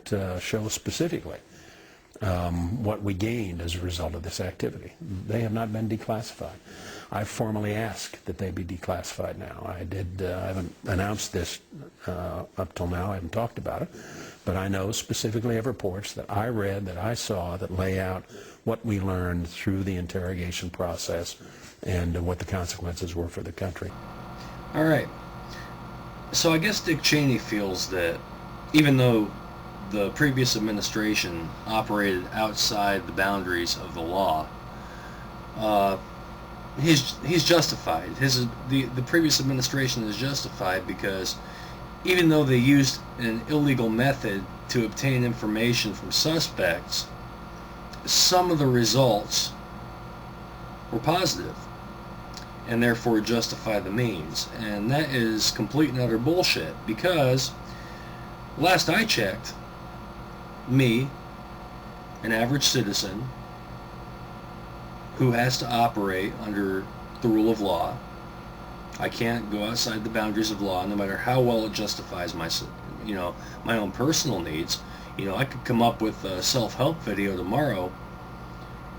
that show specifically what we gained as a result of this activity. They have not been declassified. I've formally asked that they be declassified now. I haven't announced this up till now. I haven't talked about it. But I know specifically of reports that I read, that I saw, that lay out what we learned through the interrogation process and what the consequences were for the country. All right. So I guess Dick Cheney feels that even though the previous administration operated outside the boundaries of the law, he's justified. The previous administration is justified because even though they used an illegal method to obtain information from suspects, some of the results were positive and therefore justify the means. And that is complete and utter bullshit, because last I checked, me, an average citizen who has to operate under the rule of law, I can't go outside the boundaries of law no matter how well it justifies my own personal needs. I could come up with a self-help video tomorrow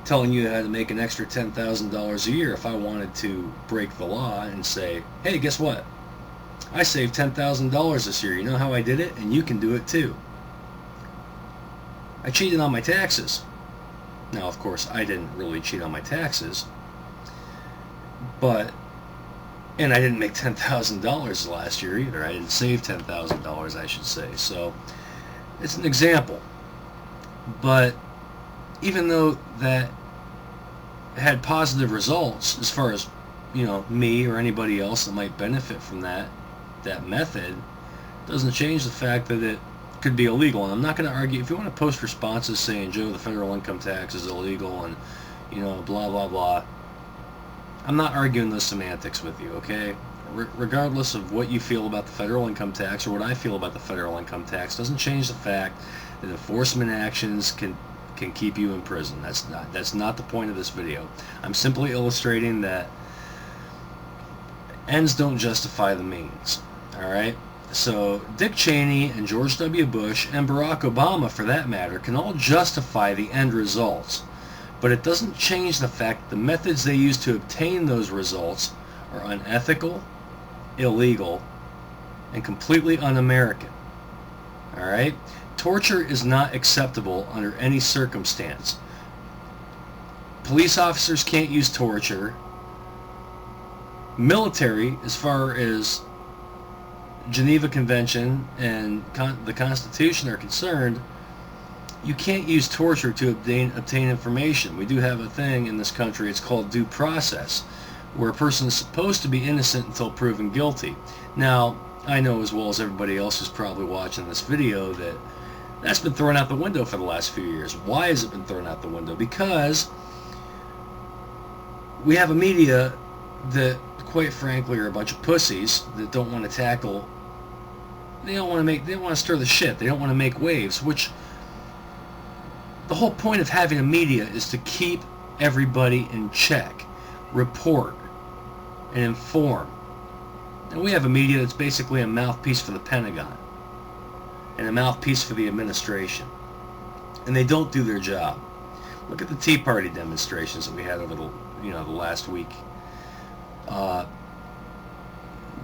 telling you how to make an extra $10,000 a year if I wanted to break the law and say, hey, guess what? I saved $10,000 this year. You know how I did it? And you can do it too. I cheated on my taxes. Now, of course, I didn't really cheat on my taxes, and I didn't make $10,000 last year either. I didn't save $10,000, I should say. So it's an example. But even though that had positive results as far as, me or anybody else that might benefit from that method, doesn't change the fact that it could be illegal. And I'm not going to argue. If you want to post responses saying, Joe, the federal income tax is illegal and, blah, blah, blah, I'm not arguing the semantics with you, okay? Regardless of what you feel about the federal income tax or what I feel about the federal income tax, doesn't change the fact that enforcement actions can keep you in prison. That's not the point of this video. I'm simply illustrating that ends don't justify the means, all right? So Dick Cheney and George W. Bush and Barack Obama, for that matter, can all justify the end results. But it doesn't change the fact that the methods they use to obtain those results are unethical, illegal, and completely un-American. All right? Torture is not acceptable under any circumstance. Police officers can't use torture. Military, as far as Geneva Convention and the Constitution are concerned, you can't use torture to obtain information. We do have a thing in this country, it's called due process, where a person is supposed to be innocent until proven guilty. Now, I know as well as everybody else who's probably watching this video that that's been thrown out the window for the last few years. Why has it been thrown out the window? Because we have a media that, quite frankly, are a bunch of pussies that don't want to tackle, they don't want to stir the shit, they don't want to make waves, which the whole point of having a media is to keep everybody in check, report, and inform. And we have a media that's basically a mouthpiece for the Pentagon and a mouthpiece for the administration. And they don't do their job. Look at the Tea Party demonstrations that we had over the last week. The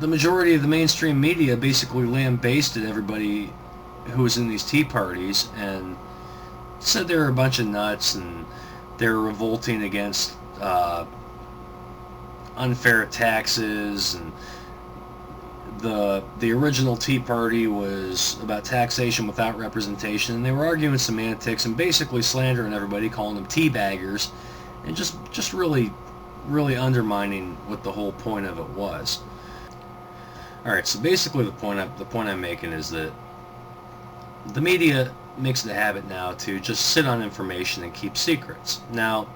majority of the mainstream media basically lambasted everybody who was in these Tea Parties and said they were a bunch of nuts and they were revolting against unfair taxes, and the original Tea Party was about taxation without representation, and they were arguing semantics and basically slandering everybody, calling them teabaggers, and just really undermining what the whole point of it was. Alright, so basically the point I'm making is that the media makes it a habit now to just sit on information and keep secrets. Now,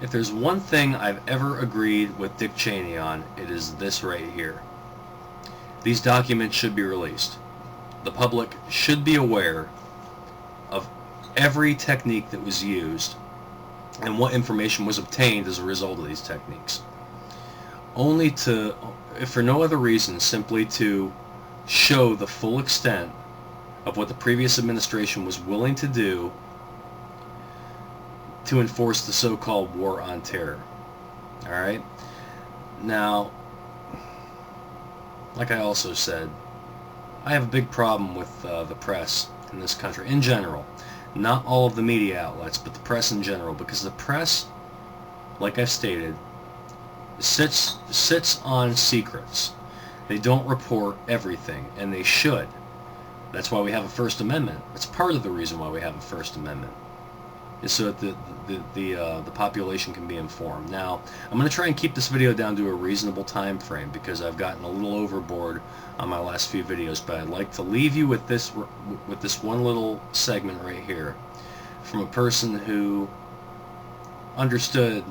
if there's one thing I've ever agreed with Dick Cheney on, it is this right here. These documents should be released. The public should be aware of every technique that was used and what information was obtained as a result of these techniques. Only if for no other reason, simply to show the full extent of what the previous administration was willing to do to enforce the so-called war on terror. All right? Now, like I also said, I have a big problem with the press in this country in general. Not all of the media outlets, but the press in general, because the press, like I've stated, sits on secrets. They don't report everything, and they should. That's why we have a First Amendment. That's part of the reason why we have a First Amendment, is so that the population can be informed. Now, I'm going to try and keep this video down to a reasonable time frame because I've gotten a little overboard on my last few videos, but I'd like to leave you with this one little segment right here from a person who understood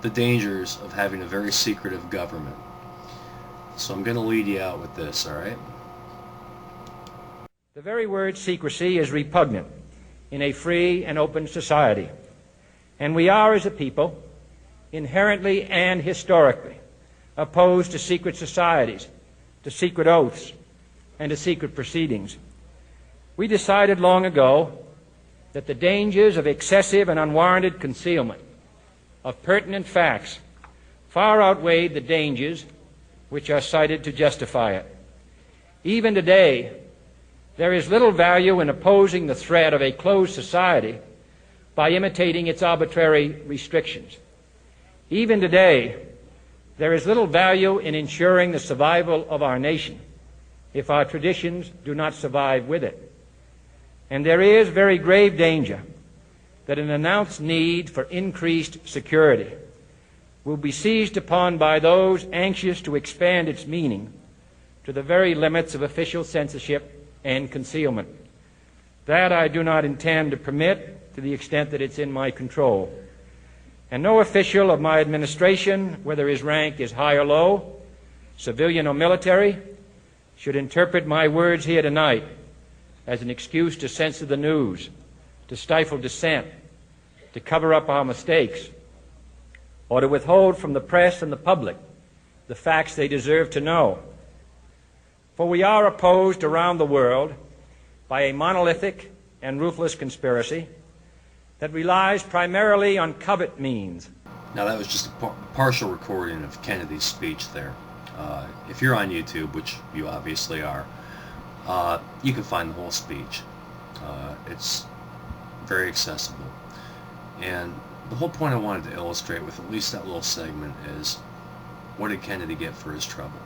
the dangers of having a very secretive government. So I'm going to lead you out with this, all right? The very word secrecy is repugnant in a free and open society. And we are, as a people, inherently and historically opposed to secret societies, to secret oaths, and to secret proceedings. We decided long ago that the dangers of excessive and unwarranted concealment of pertinent facts far outweighed the dangers which are cited to justify it. Even today, there is little value in opposing the threat of a closed society by imitating its arbitrary restrictions. Even today, there is little value in ensuring the survival of our nation if our traditions do not survive with it. And there is very grave danger that an announced need for increased security will be seized upon by those anxious to expand its meaning to the very limits of official censorship and concealment. That I do not intend to permit to the extent that it's in my control. And no official of my administration, whether his rank is high or low, civilian or military, should interpret my words here tonight as an excuse to censor the news, to stifle dissent, to cover up our mistakes, or to withhold from the press and the public the facts they deserve to know. For we are opposed around the world by a monolithic and ruthless conspiracy that relies primarily on covert means. Now that was just a partial recording of Kennedy's speech there. If you're on YouTube, which you obviously are, you can find the whole speech. It's very accessible. And the whole point I wanted to illustrate with at least that little segment is, what did Kennedy get for his trouble?